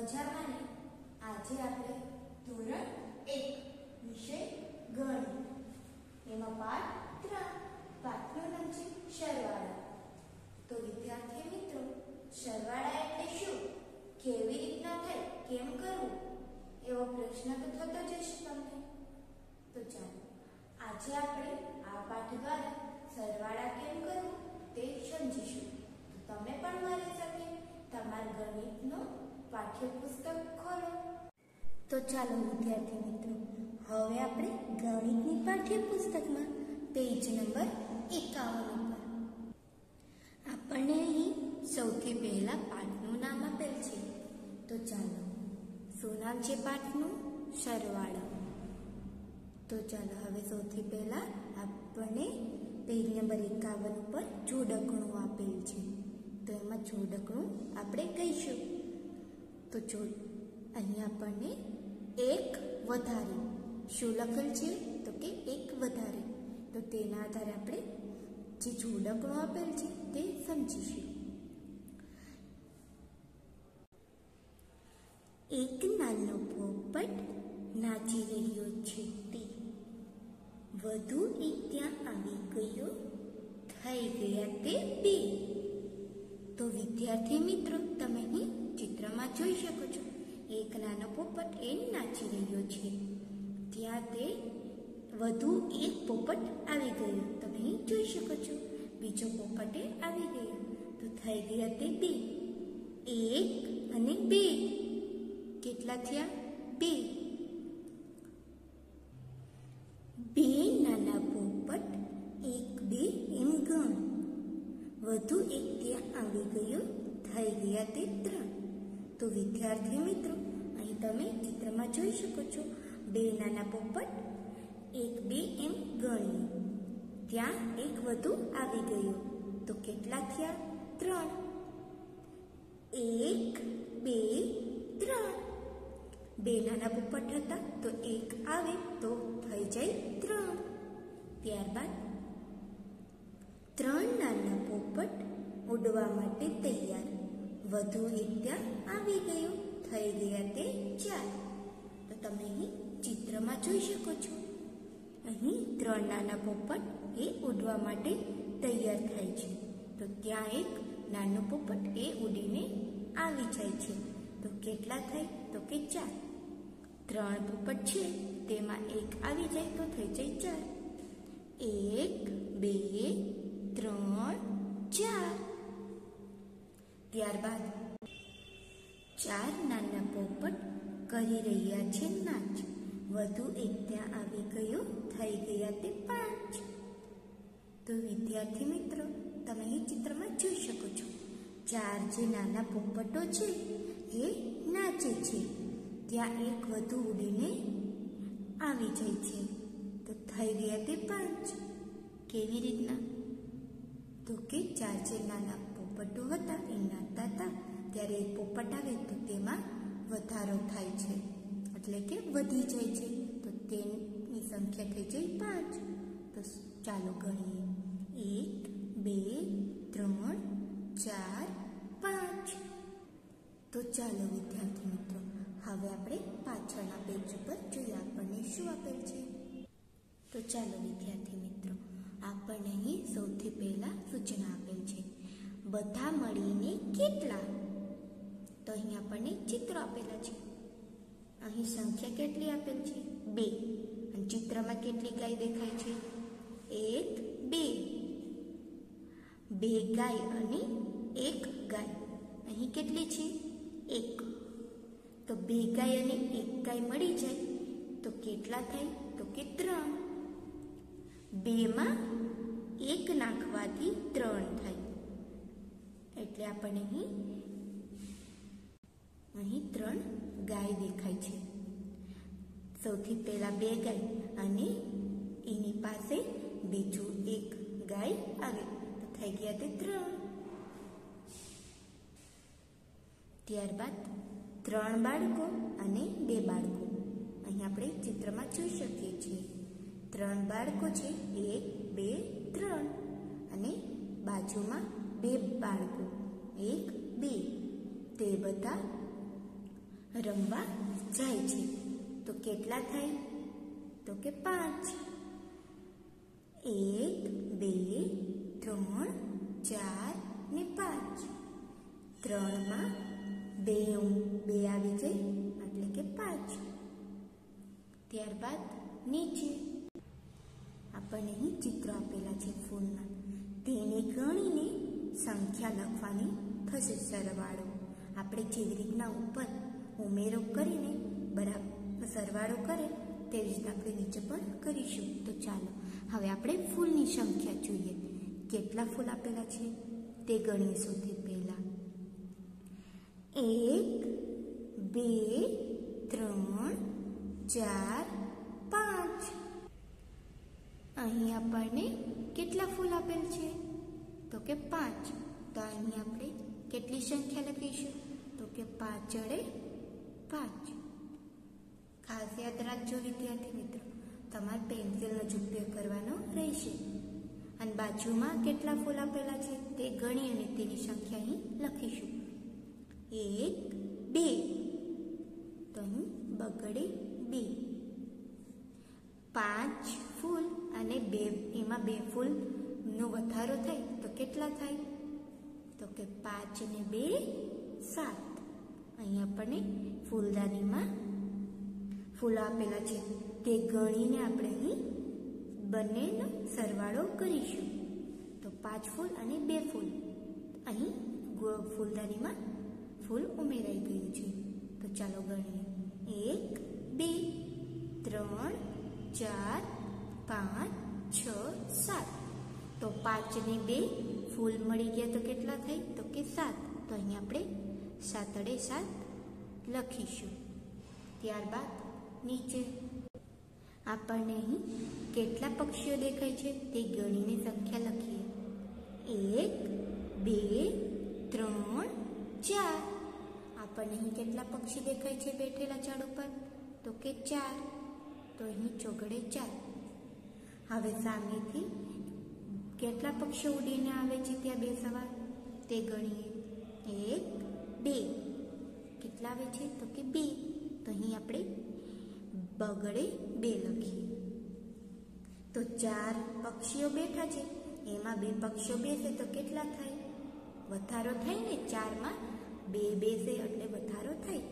મજામાં ને? આજે આપણે ધોરણ 1 વિષય ગણિત એમાં પાઠ 3 પાઠનું નામ છે સરવાળા। તો વિદ્યાર્થી મિત્રો, સરવાળા એટલે શું, કેવી રીતના થાય, કેમ કરવું, એવો પ્રશ્ન તો થતો જ હશે તમને। તો ચાલો આજે આપણે આ પાઠ દ્વારા સરવાળા કેમ કરવું તે સમજીશું। તો તમે પણ મારી સાથે તમારા ગણિતનો પાઠ્યપુસ્તક ખોલો। તો ચાલો વિદ્યાર્થી મિત્રો, હવે આપણે ગણિતની પાઠ્યપુસ્તકમાં પેજ નંબર 51 ઉપર આપણને અહીં સૌથી પહેલા પાઠનું નામ આપેલ છે। તો ચાલો, શું નામ છે પાઠનું? સરવાળા। તો ચાલો હવે સૌથી પહેલા આપણને પેજ નંબર 51 ઉપર જોડકણું આપેલ છે, તો એમાં જોડકણું આપણે કહીશું। તો જો અહીં આપણને એક વધારે શું લખેલ છે, તો કે એક વધારે, તો તેના આધારે આપણે જે જોડકણું આપેલ છે તે સમજીશું। એક નાનો પોપટ નાચી રહ્યો છે તે વધુ એક ત્યાં આવી ગયો, થઈ ગયા તે બે। તો વિદ્યાર્થી મિત્રો, તમે અહીં ચિત્રમાં જોઈ શકો છો, એક નાનો પોપટ એ નાચી રહ્યો છે, ત્યાં તે વધુ એક પોપટ આવી ગયો, તમે અહીં જોઈ શકો છો, બીજો પોપટ આવી ગયો, તો થઈ ગયા તે બે। એક અને બે કેટલા થયા? બે। બે નાના પોપટ એક બે એમ ગણ, વધુ એક ત્યાં આવી ગયો, થઈ ગયા તે ત્રણ। તો વિદ્યાર્થી મિત્રો, અહીં તમે ચિત્રમાં જોઈ શકો છો, બે નાના પોપટ એક બે એમ ગણ્યું, ત્યાં એક વધુ આવી ગયો, તો કેટલા થયા? ત્રણ। એક બે ત્રણ, બે નાના પોપટ હતા તો એક આવે તો થઈ જાય ત્રણ। ત્યારબાદ ત્રણ નાના પોપટ ઉડવા માટે તૈયાર, વધુ એક ત્યાં આવી ગયો, થઈ ગયા તે ચાર। તો તમે અહીં ચિત્રમાં જોઈ શકો છો, અહીં ત્રણ નાના પોપટ એ ઉડવા માટે તૈયાર થાય છે, તો ત્યાં એક નાનો પોપટ એ ઉડીને આવી જાય છે, તો કેટલા થાય? તો કે ચાર। ત્રણ પોપટ છે તેમાં એક આવી જાય તો થઈ જાય ચાર। એક બે ત્રણ ચાર। ત્યારબાદ ચાર નાના પોપટ કરી રહ્યા છે નાચ, વધુ એક ત્યાં આવી ગયો, થઈ ગયા તે પાંચ। તો વિદ્યાર્થી મિત્રો, તમે અહીં ચિત્રમાં જોઈ શકો છો, ચાર જે નાના પોપટો છે એ નાચે છે, ત્યાં એક વધુ ઉડીને આવી જાય છે, તો થઈ ગયા તે પાંચ। કેવી રીતના? તો કે ચાર જે નાના પોપટો હતા એ નાચતા હતા, ત્યારે એક પોપટ આવે તો તેમાં વધારો થાય છે, એટલે કે વધી જાય છે, તો તેની સંખ્યા થઈ જાય પાંચ। તો ચાલો ગણીએ, એક બે ત્રણ ચાર પાંચ। તો ચાલો વિદ્યાર્થી મિત્રો, હવે આપણે પાછળના પેજ ઉપર જોઈએ આપણને શું આપેલ છે। તો ચાલો વિદ્યાર્થી મિત્રો, આપણને અહીં સૌથી પહેલા સૂચના આપેલ છે, બધા મળીને કેટલા? તો અહીં આપણને ચિત્ર આપેલા છે, અહીં સંખ્યા કેટલી આપેલ છે? બે, અને ચિત્રમાં કેટલી ગાય દેખાય છે? એક બે, બે ગાય અને એક ગાય, અહીં કેટલી છે? એક। તો બે ગાય અને એક ગાય મળી જાય તો કેટલા થાય? તો કે ત્રણ। બે માં એક નાખવાથી ત્રણ થાય, એટલે આપણને અહીં ત્રણ ગાય દેખાય છે। સૌથી પહેલા બે ગાય અને એની પાસે બીજું એક ગાય આવે, તો થઈ ગયા તે ત્રણ। ત્યારબાદ ત્રણ બાળકો અને બે બાળકો, અહીં આપણે ચિત્રમાં જોઈ શકીએ છીએ, ત્રણ બાળકો છે, એક બે ત્રણ, અને બાજુમાં બે બાળકો, એક બે, તે બધા રમવા જાય છે. તો કેટલા થાય? તો કે 5. 1, 2, 3, 4 ને 5. 3માં 2 આવી જાય એટલે કે 5. ત્યારબાદ નીચે આપણને અહીં ચિત્રો આપેલા છે ફૂલના, તેને ગણીને સંખ્યા લખવાની થશે. સરવાળો આપણે જેવી રીતના ઉપર ઉમેરો કરીને બરાબર સરવાળો કરે તેવી રીતના આપણે નીચે પણ કરીશું. તો ચાલો હવે આપણે ફૂલની સંખ્યા જોઈએ. કેટલા ફૂલ આપેલા છે તે ગણીએ. સૌથી પહેલા 1, 2, 3, 4, 5. અહીં આપણને કેટલા ફૂલ આપેલ છે? તો કે 5. તો અહીં આપણે કેટલી સંખ્યા લખીશું? તો કે 5 વડે 5. ખાસ યાદ રાખજો વિદ્યાર્થી મિત્રો, તમારે પેન્સિલનો જ ઉપયોગ કરવાનો રહેશે. અને બાજુમાં કેટલા ફૂલ આપેલા છે તે ગણી અને તેની સંખ્યા અહીં લખીશું. 1, 2. તો અહીં બગડે 2. 5 ફૂલ અને 2 એમાં 2 ફૂલનો વધારો થાય તો કેટલા થાય? તો કે 5 ને 2 7. અહીં આપણને ફૂલદાનીમાં ફૂલો આપેલા છે તે ગણીને આપણે અહીં બંનેનો સરવાળો કરીશું. તો 5 ફૂલ અને 2 ફૂલ અહીં ફૂલદાનીમાં ફૂલ ઉમેરાઈ ગયું છે. તો ચાલો ગણીએ. 1, 2, 3, 4, 5, 6, 7. તો 5 ને 2 ફૂલ મળી ગયા તો કેટલા થાય? તો કે 7. તો અહીં આપણે 7 વડે 7 લખીશું. ત્યારબાદ નીચે આપણને અહીં કેટલા પક્ષીઓ દેખાય છે તે ગણીને સંખ્યા લખીએ. 1, 2, 3, 4. આપણને અહીં કેટલા પક્ષી દેખાય છે બેઠેલા ઝાડ ઉપર? તો કે 4. તો અહીં ચોગડે 4. હવે સામેથી કેટલા પક્ષીઓ ઉડીને આવે છે ત્યાં બેસવા તે ગણીએ. 1, 2. કેટલા આવે છે? તો કે 2. તો અહીં આપણે બગડે 2 લખીએ. તો 4 પક્ષીઓ બેઠા છે એમાં 2 પક્ષીઓ બેસે તો કેટલા થાય? વધારો થાય ને. 4માં 2 બેસે એટલે વધારો થાય.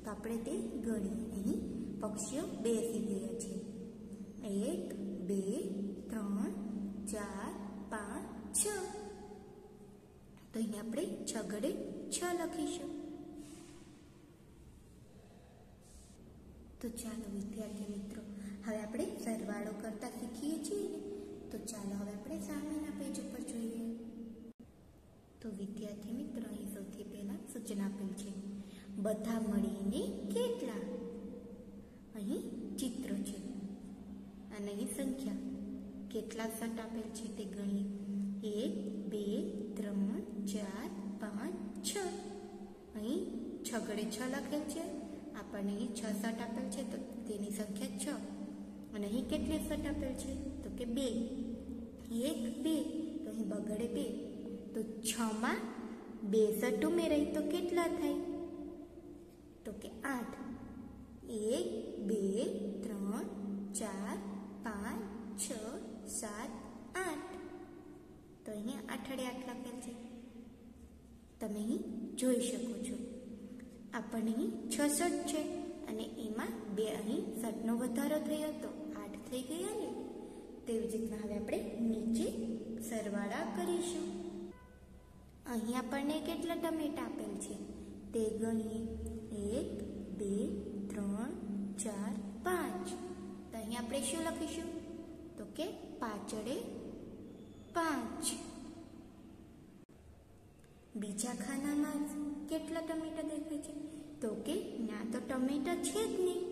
તો આપણે તે ગણીએ. અહીં પક્ષીઓ બેસી ગયા છે. 1, 2, 3, 4, 5, 6. તો અહીં આપણે 6 ગડે 6 લખીશું. તો ચાલો વિદ્યાર્થી મિત્રો, હવે આપણે સરવાળો કરતા શીખીએ છીએ ને, તો ચાલો હવે આપણે સામેના પેજ ઉપર જોઈએ. તો વિદ્યાર્થી મિત્રો, અહીં સૌથી પહેલા સૂચના આપેલ છે બધા મળીને કેટલા. અહીં ચિત્રો છે અને અહીં સંખ્યા કેટલા સેટ આપેલ છે તે ગણીએ. 1, 2, 3, 4, 5, 6. અહીં 6 ગડે 6 લખેલ છે. આપણને અહીં 6 સેટ આપેલ છે તો તેની સંખ્યા 6. અને અહીં કેટલી સેટ આપેલ છે? તો કે 2. 1, 2. તો અહીં બગડે 2. તો 6માં 2 સેટ ઉમેરાય તો કેટલા થાય? તો કે 8. 1, 2, 3, 4, 5, 6, 7, 8. તો અહીંયા 8 વડે 8 લખેલ છે. તમે અહીં જોઈ શકો છો. આપણને અહીં 6 સેટ છે અને એમાં 2 અહીં સેટનો વધારો થયો તો 8 થઈ ગયા ને. તેવી જ રીતના હવે આપણે નીચે સરવાળા કરીશું. અહીં આપણને કેટલા ટમેટા આપેલ છે તે ગણીએ. 1, 2, 3, 4, 5. તો અહીં આપણે શું લખીશું? તો કે 5 વડે 5. બીજા ખાનામાં કેટલા ટમેટા દેખાય છે? તો કે ના તો ટમેટા છે જ નહીં.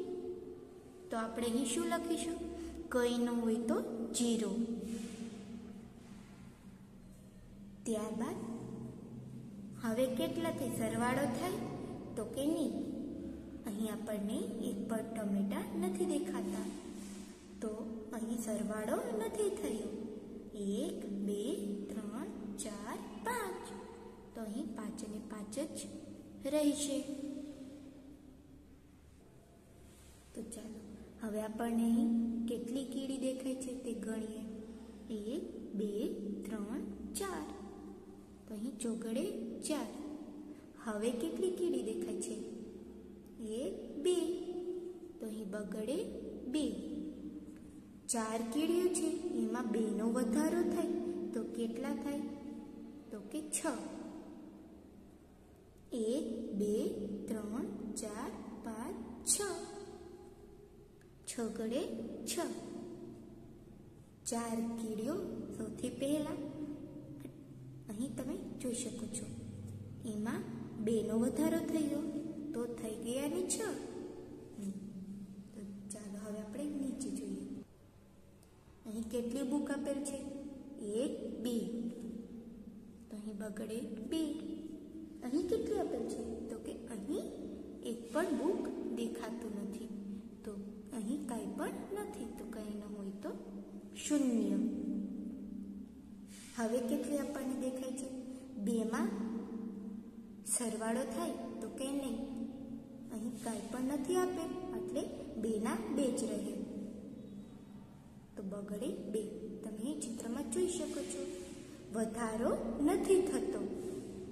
તો આપણે અહીં શું લખીશું? કંઈ ન હોય તો 0. ત્યારબાદ હવે કેટલાથી સરવાળો થાય? તો કે નહીં. અહીં આપણને એક પણ ટમેટા નથી દેખાતા, તો અહીં સરવાળો નથી થયો. 1, 2, 3, 4, 5. તો અહીં 5 અને 5 જ રહેશે. હવે આપણને અહીં કેટલી કીડી દેખાય છે તે ગણીએ. 1 2 3 4. તો અહીં ચોગડે 4. હવે કેટલી કીડી દેખાય છે? 1 2. તો અહીં બગડે 2. 4 કીડીઓ છે, એમાં 2 નો વધારો થાય તો કેટલા થાય? તો કે 6. 1 2 3 4 5 6. છગડે 6. 4 કીડીઓ સૌથી પહેલા અહીં તમે જોઈ શકો છો, એમાં 2 નો વધારો થયો તો થઈ ગયા ને 6. તો ચાલો હવે આપણે નીચે જોઈએ. અહીં કેટલી બુક આપેલ છે? 1 2. તો અહીં બગડે 2. અહીં કેટલી આપેલ છે? તો કે અહીં એક પણ બુક દેખાતું નથી, તો અહીં કાંઈ પણ નથી, તો કંઈ ન હોય તો 0. હવે કેટલી આપણને દેખાય છે? 2 માં સરવાળો થાય તો કે નહીં, અહીં કાંઈ પણ નથી આપેલ એટલે 2 ના 2 જ રહે, તો બગડે 2. તમે ચિત્રમાં જોઈ શકો છો વધારો નથી થતો.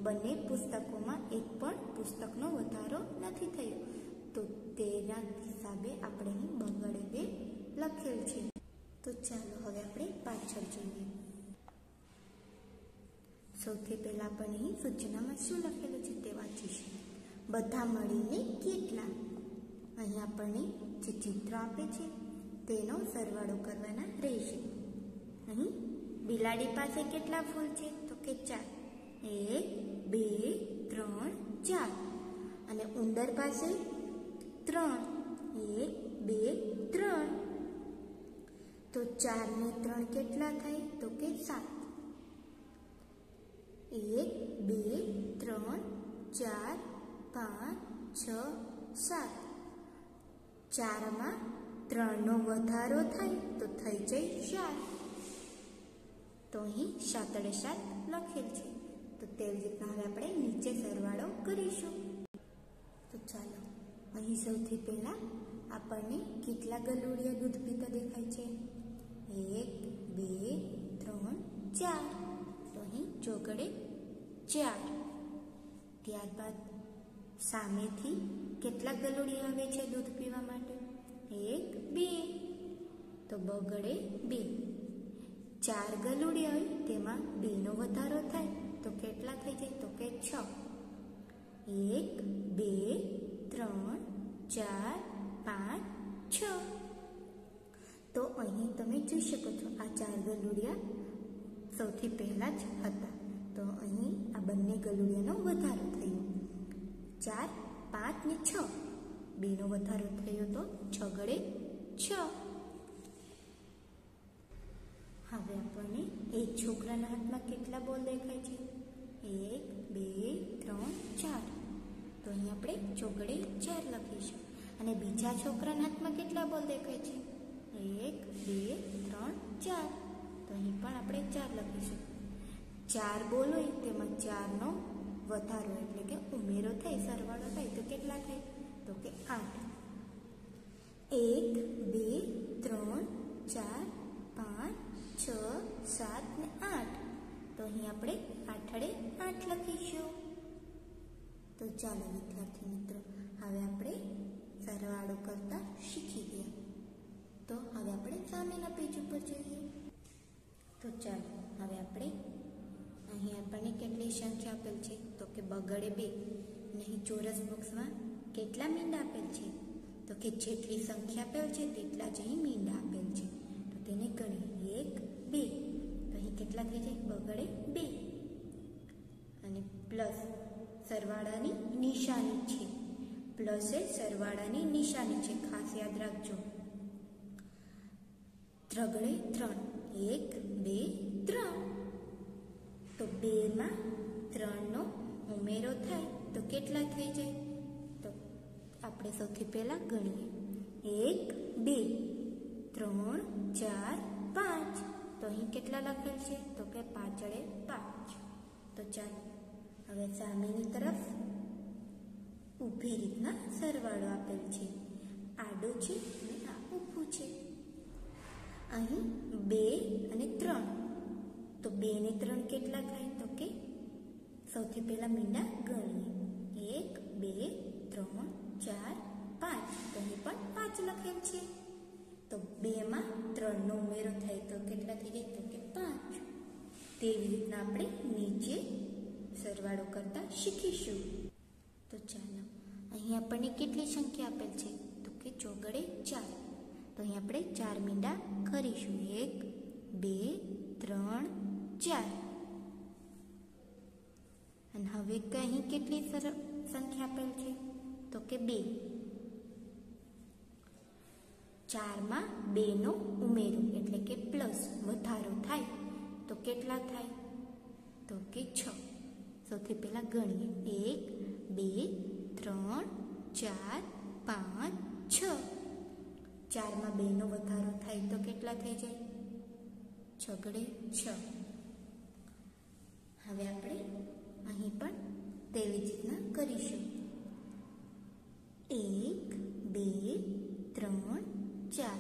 બંને પુસ્તકોમાં એક પણ પુસ્તકનો વધારો નથી થયો, તો તેના હિસાબે આપણે અહીં બગડે 2 લખેલ છે. તો ચાલો હવે આપણે પાછળ જોઈએ. સૌથી પહેલા આપણે અહીં સૂચનામાં શું લખેલું છે તે વાંચીશું. બધા મળીને કેટલા? અહીં આપણને જે ચિત્ર આપે છે તેનો સરવાળો કરવાના રહેશે. અહીં બિલાડી પાસે કેટલા ફૂલ છે? તો કે 4. 1 2 3 4. અને ઉંદર પાસે 3. 1 2 3. તો 4 ને 3 કેટલા થાય? તો કે 7. 1 2 3 4 5 6 7. 4 માં 3 નો વધારો થાય તો થઈ જાય 7. તો અહીં 7 7 લખેલ છે. તો તેવી રીતના હવે આપણે નીચે સરવાળો કરીશું. તો ચાલો અહીં સૌથી પહેલા આપણને કેટલા ગલુડિયા દૂધ પીતા દેખાય છે? 1 2 3 4. તો અહીં ચોગડે 4. ત્યારબાદ સામેથી કેટલા ગલુડિયા આવે છે દૂધ પીવા માટે? 1 2. તો બગડે 2. 4 ગલુડિયા હોય તેમાં 2 નો વધારો થાય તો કેટલા થઈ જાય? તો કે 6. 1 2 3 4 5 6. તો અહીં તમે જોઈ શકો છો આ 4 ગલુડિયા સૌથી પહેલા જ હતા, તો અહીં આ બંને ગલુડિયાનો વધારો થયો. 4 5 ને 6, 2 નો વધારો થયો તો છગડે 6. હવે આપણને એક છોકરાના હાથમાં કેટલા બોલ દેખાય છે? 1 2 3 4. તો અહીં આપણે ચોગડે 4 લખીશું. અને બીજા છોકરાના હાથમાં કેટલા બોલ દેખાય છે? 1 2 3 4. તો અહીં પણ આપણે 4 લખીશું. 4 બોલ હોય તેમાં 4 નો વધારો એટલે કે ઉમેરો થાય, સરવાળો થાય તો કેટલા થાય? તો કે 8. 1 2 3 4 5 6 7 ને 8. તો અહીં આપણે 8 8 લખીશું. તો ચાલો વિદ્યાર્થી મિત્રો, હવે આપણે સરવાળો કરતા શીખી ગયા. તો હવે આપણે સામેના પેજ ઉપર જોઈએ. તો ચાલો હવે આપણે અહીં આપણને કેટલી સંખ્યા આપેલ છે? તો કે બગડે 2. અને અહીં ચોરસ બોક્સમાં કેટલા મીંડા આપેલ છે? તો કે જેટલી સંખ્યા આપેલ છે તેટલા જ અહીં મીંડા આપેલ છે. તો તેને ગણીએ. 1 2. તો અહીં કેટલા થઈ જાય? બગડે 2. અને પ્લસ સરવાળાની નિશાની છે. પ્લસ એ સરવાળાની નિશાની છે, ખાસ યાદ રાખજો. ત્રગડે 3. 1 2 3. તો 2 માં 3 નો ઉમેરો થાય તો કેટલા થઈ જાય? તો આપણે સૌથી પહેલા ગણીએ. 1 2 3 4 5. તો અહીં કેટલા લખેલ છે? તો કે 5 5. તો ચાલો હવે સામેની તરફ ઊભી રીતના સરવાળો આપેલ છે. આડું છે અને આ ઊભું છે. અહીં 2 અને 3, તો 2 ને 3 કેટલા થાય? તો કે સૌથી પહેલા મીંડા ગણીએ. 1 2 3 4 5. તો અહીં પણ 5 લખેલ છે. તો 2 માં 3 નો ઉમેરો થાય તો કેટલા થઈ જાય? તો કે 5. તેવી રીતના આપણે નીચે સરવાળો કરતા શીખીશું. તો ચાલો, અહીં આપણને કેટલી સંખ્યા આપેલ છે? તો કે ચોગડે 4. તો અહીં આપણે 4 મીંડા કરીશું. 1 2 3 4. અને હવે અહીં કેટલી સંખ્યા આપેલ છે? તો કે 2. 4 માં 2 નો ઉમેરો એટલે કે પ્લસ વધારો થાય તો કેટલા થાય? તો કે 6. સૌથી પહેલા ગણીએ. 1 2 3 4 5 6. 4 માં 2 નો વધારો થાય તો કેટલા થઈ જાય? 6 6. હવે આપણે અહીં પણ તેવી જ રીતના કરીશું. 1 2 3 4.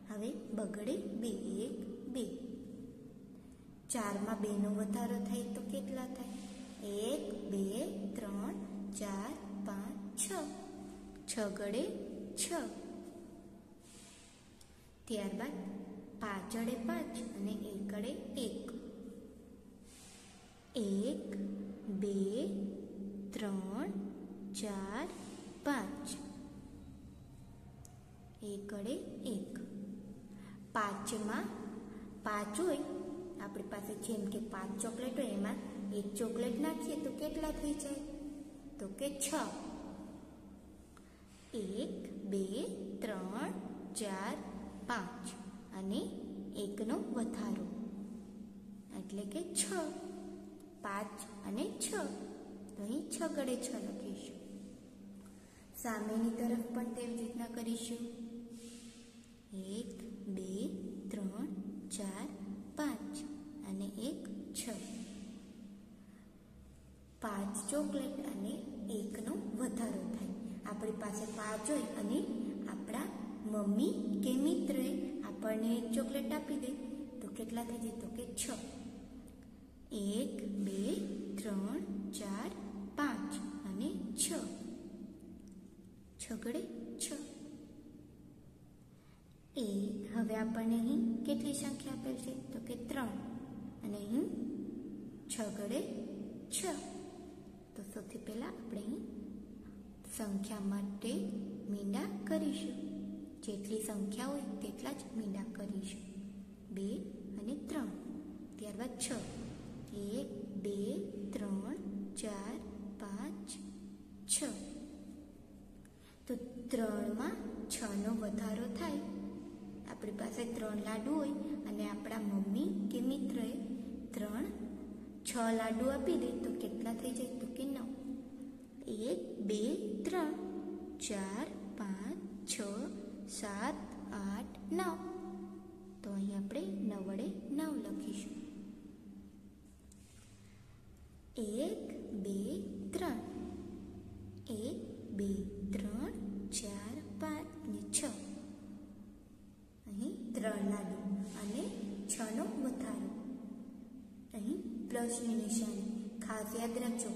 હવે બગડે 2 1 2. 4 માં 2 નો વધારો થાય તો કેટલા થાય? 1 2 3 4 5 6. 6 ગડે 6. ત્યારબાદ 5 અડે 5 અને 1 અડે 1. 1 2 3 4 5. 1 અડે 1. 5 માં 5 હોય આપણી પાસે, જેમ કે 5 ચોકલેટ હોય એમાં 1 ચોકલેટ નાખીએ તો કેટલા થઈ જાય? તો કે 6. 1 2 3 4 5 અને 1 નો વધારો એટલે કે 6. 5 અને 6. તો અહીં 6 ગડે 6 લખીશું. સામેની તરફ પણ તેવી રીતના કરીશું. 1 2 3 4 5 અને 1 6. 5 ચોકલેટ અને 1 નો વધારો થાય. આપણી પાસે 5 હોય અને આપણા મમ્મી કે મિત્રએ આપણને 1 ચોકલેટ આપી દે તો કેટલા થઈ જાય? તો કે 6. 1 2 3 4 5 અને 6. 6 ગડે 6. હવે આપણને અહીં કેટલી સંખ્યા આપેલ છે? તો કે 3. અને અહીં 6 ગડે 6. તો સૌથી પહેલા આપણે અહીં સંખ્યા માટે મીંડા કરીશું. જેટલી સંખ્યા હોય તેટલા જ મીંડા કરીશું. 2 અને 3. ત્યારબાદ 6. 1 2 3 4 5 6. તો 3 માં 6 નો વધારો થાય. આપણી પાસે 3 લાડુ હોય અને આપણા મમ્મી કે મિત્રએ 6 લાડુ આપી દે તો કેટલા થઈ જાય? તો કે 9. 1 2 3 4 5 6 7 8 9. તો અહીં આપણે 9 વડે 9 લખીશું. 1 2 3. 1 2 3 4 5 ને 6. અહીં 3 લાડુ અને 6 નો વધારો. અહીં પ્લસની નિશાની ખાસ યાદ રાખજો.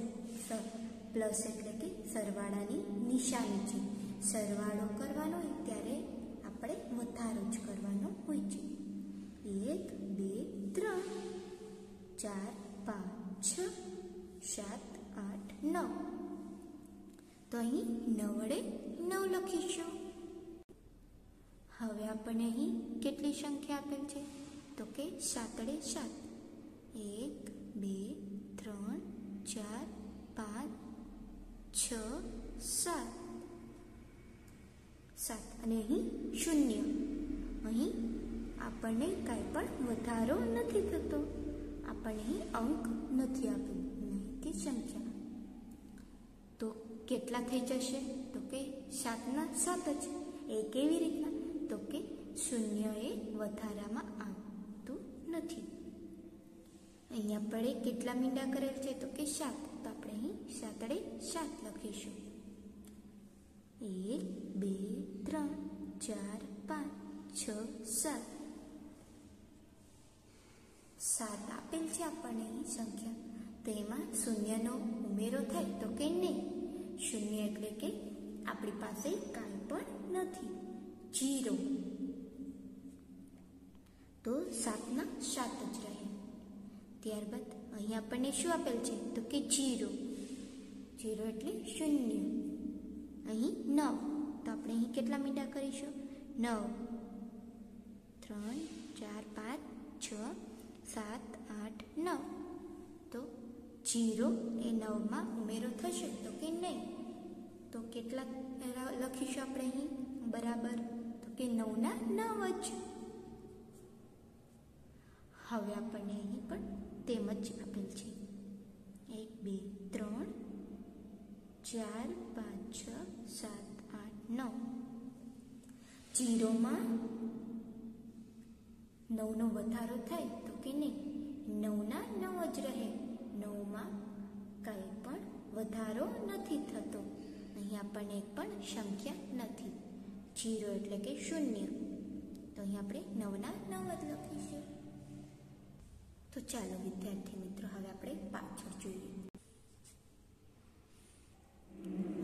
પ્લસ એટલે કે સરવાળાની નિશાની છે. સરવાળો કરવાનો હોય ત્યારે આપણે વધારો જ કરવાનો હોય છે. 1 2 3 4 5 6 7 8 9. તો અહીં 9 વડે 9 લખીશું. હવે આપણને અહીં કેટલી સંખ્યા આપેલ છે? તો કે 7 અડે 7. 1 2 3 4 5 6 7. 7 અને અહીં 0. અહીં આપણને કાંઈ પણ વધારો નથી થતો. આપણને અહીં અંક નથી આપેલ, નહીં કે સંખ્યા. તો કેટલા થઈ જશે? તો કે 7 ના 7 જ. એ કેવી રીતના? તો કે 0 એ વધારામાં આવતું નથી. અહીં આપણે કેટલા મીંડા કરેલ છે? તો કે 7. તો આપણે અહીં 7 અડે 7 લખીશું. 1 2 3 4 5 6 7 7 આપેલ છે આપણને અહીં સંખ્યા, તો એમાં શૂન્યનો ઉમેરો થાય તો કે નહીં. શૂન્ય એટલે કે આપણી પાસે કાંઈ પણ નથી, 0. તો 7 ના 7 જ રહે. ત્યારબાદ અહીં આપણને શું આપેલ છે તો કે 0. 0 એટલે શૂન્ય. અહીં 9, તો આપણે અહીં કેટલા મીંડા કરીશું? 9, 3 4 5 6 7 8 9. તો 0 એ 9માં ઉમેરો થશે તો કે નહીં. તો કેટલા લખીશું આપણે અહીં બરાબર? તો કે 9 ના 9 જ. હવે આપણને અહીં પણ તેમ જ આપેલ છે. 1 2 3 4 5 6 7 8 9. 0માં 9નો વધારો થાય તો કે નહીં. 9 ના 9 જ રહે. 9માં કંઈ પણ વધારો નથી થતો. અહીં આપણને એક પણ સંખ્યા નથી. 0 એટલે કે શૂન્ય. તો અહીં આપણે 9 ના 9 જ લખીશું. તો ચાલો વિદ્યાર્થી મિત્રો હવે આપણે પાછળ જોઈએ.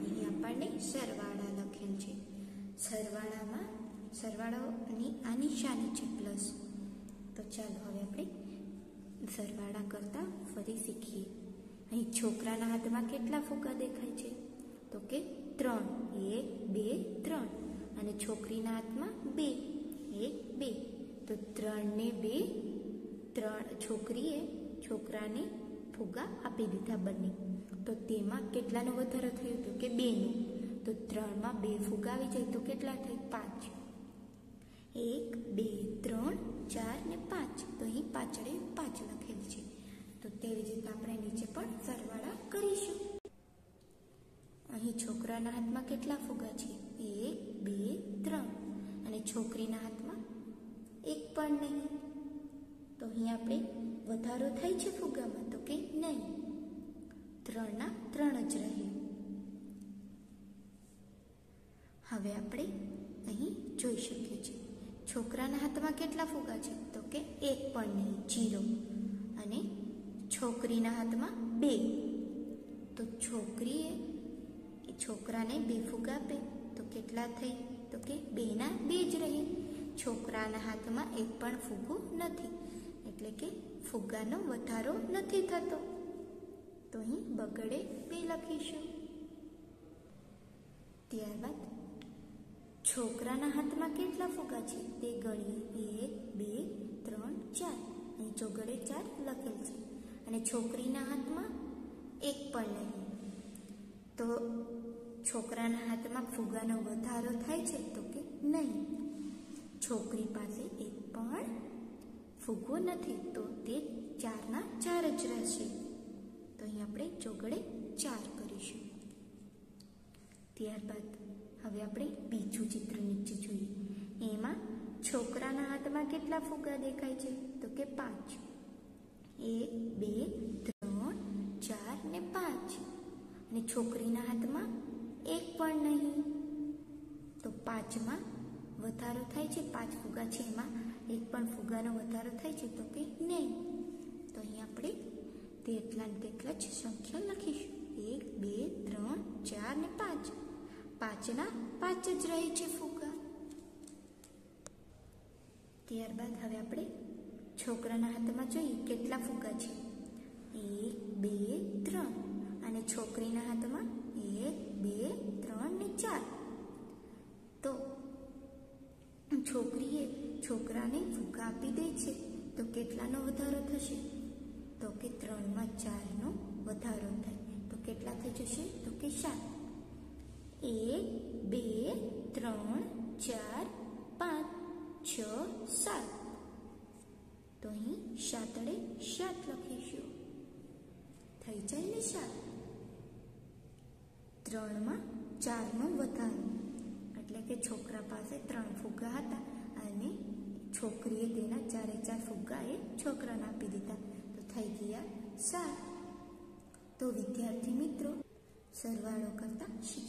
અહીં આપણને સરવાળા લખેલ છે. સરવાળામાં સરવાળાની આ નિશાની છે પ્લસ. તો ચાલો હવે આપણે સરવાળા કરતા ફરી શીખીએ. અહીં છોકરાના હાથમાં કેટલા ફુગ્ગા દેખાય છે? તો કે 3. 1 2 3. અને છોકરીના હાથમાં 2. 1 2. તો 3 ને 2, છોકરીએ છોકરાને ફુગ્ગા આપી દીધા બંને. તો તેમાં કેટલાનો વધારો થયો? તો કે 2નો. તો 3માં 2 ફુગ્ગા આવી જાય તો કેટલા થાય? 5. 1 2 3 4 ને 5. તો અહીં પાછળ 5 લખેલ છે. તો તેવી જ રીતે આપણે નીચે પણ સરવાળા કરીશું. અહીં છોકરાના હાથમાં કેટલા ફુગ્ગા છે? 1 2 3. અને છોકરીના હાથમાં 1 પણ નહીં. તો અહીં આપણે વધારો થાય છે ફુગ્ગામાં? તો કે નહીં. 3 ના 3 જ રહે. હવે આપણે અહીં જોઈ શકીએ છીએ છોકરાના હાથમાં કેટલા ફુગ્ગા છે? તો કે 1 પણ નહીં, 0. અને છોકરીના હાથમાં 2. તો છોકરીએ છોકરાને 2 ફુગ્ગા આપે તો કેટલા થઈ? તો કે 2 ના 2 જ રહે. છોકરાના હાથમાં 1 પણ ફુગ્ગો નથી, એટલે કે ફુગ્ગાનો વધારો નથી થતો. તો અહીં બગડે 2 લખીશું. ત્યારબાદ છોકરાના હાથમાં કેટલા ફુગ્ગા છે તે ગણીએ. 1 2 3 4. અહીં ચોગડે 4 લખેલ છે. અને છોકરીના હાથમાં 1 પણ નહીં. તો છોકરાના હાથમાં ફુગ્ગાનો વધારો થાય છે? તો કે નહીં. છોકરી પાસે 1 પણ ફુગ્ગો નથી, તો તે 4 ના 4 જ રહેશે. તો અહીં આપણે ચોગડે 4 કરીશું. ત્યારબાદ હવે આપણે બીજું ચિત્ર નીચે જોઈએ. એમાં છોકરાના હાથમાં કેટલા ફુગ્ગા દેખાય છે? તો કે 5. 1 2 3 4 ને 5. અને છોકરીના હાથમાં 1 પણ નહીં. તો 5માં વધારો થાય છે. 5 ફુગ્ગા છે એમાં 1 પણ ફુગ્ગાનો વધારો થાય છે? તો કે નહીં. તો અહીં આપણે તેટલા ને તેટલા જ સંખ્યા લખીશું. 1 2 3 4 ને 5. 5 ના 5 જ રહે છે ફુગ્ગા. ત્યારબાદ હવે આપણે છોકરાના હાથમાં જોઈએ કેટલા ફુગ્ગા છે? 1 2 3. અને છોકરીના હાથમાં 1 2 3 ને 4. તો છોકરીએ છોકરાને ફુગ્ગા આપી દે છે તો કેટલાનો વધારો થશે? તો કે 3માં 4નો વધારો થાય. તો કેટલા થઈ જશે? તો કે 7. 1 2 3 4 5 6 7. તો અહીં 7 લખીશું. થઈ જાય ને 7. 3માં 4નો વધારો, એટલે કે છોકરા પાસે 3 ફુગ્ગા હતા અને છોકરીએ તેના 4 ફુગ્ગા એ છોકરાને આપી દીધા, તો થઈ ગયા 7. તો વિદ્યાર્થી મિત્રો સરવાળો કરતા શીખી